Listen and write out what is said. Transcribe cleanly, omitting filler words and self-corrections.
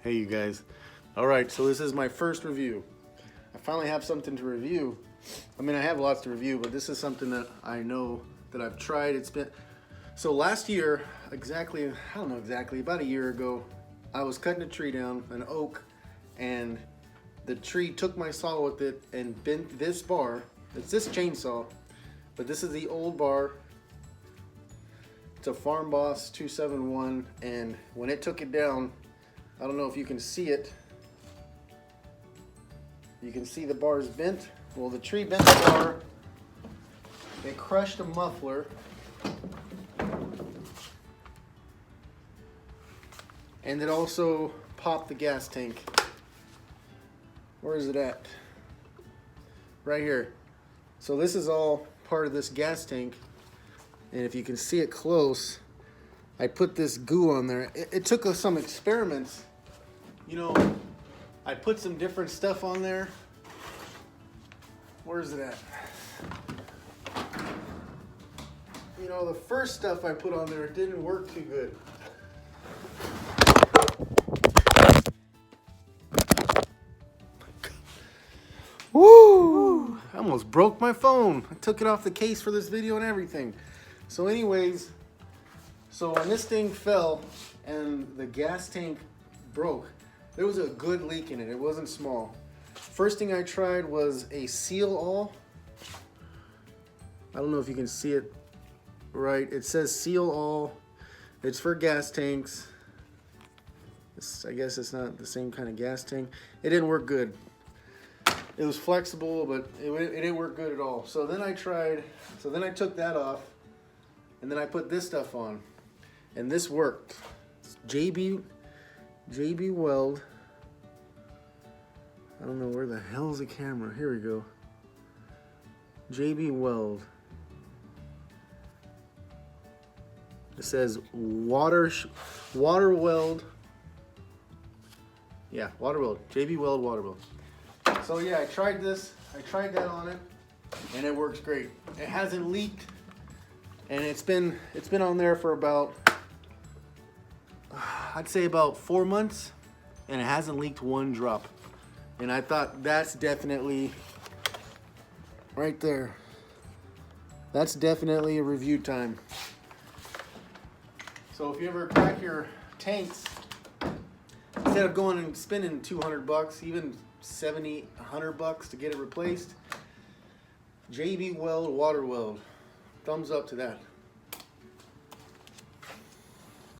Hey you guys. Alright, so this is my first review. I finally have something to review. I mean, I have lots to review, but this is something that I know that I've tried. It's been, so last year, exactly, I don't know exactly, about a year ago, I was cutting a tree down, an oak, and the tree took my saw with it and bent this bar. It's this chainsaw, but this is the old bar. It's a Farm Boss 271, and when it took it down, I don't know if you can see it. You can see the bars bent. Well, the tree bent the bar. They crushed a muffler. And it also popped the gas tank. Where is it at? Right here. So this is all part of this gas tank. And if you can see it close, I put this goo on there. It took us some experiments. You know, I put some different stuff on there. Where is it at? You know, the first stuff I put on there, it didn't work too good. Woo! I almost broke my phone. I took it off the case for this video and everything. So anyways, so when this thing fell and the gas tank broke, there was a good leak in it. It wasn't small. First thing I tried was a seal all. I don't know if you can see it right. It says seal all. It's for gas tanks. I guess it's not the same kind of gas tank. It didn't work good. It was flexible, but it didn't work good at all. So then I took that off, and then I put this stuff on, and this worked. It's JB Weld. I don't know where the hell's the camera. Here we go. JB Weld. It says water weld. Yeah, water weld. JB Weld water weld. So yeah, I tried this. I tried that on it, and it works great. It hasn't leaked, and it's been on there for about, I'd say about 4 months, and it hasn't leaked one drop. And I thought that's definitely right there. That's definitely a review time. So if you ever crack your tanks, instead of going and spending $200, even $70, $100 to get it replaced, JB Weld Water Weld. Thumbs up to that.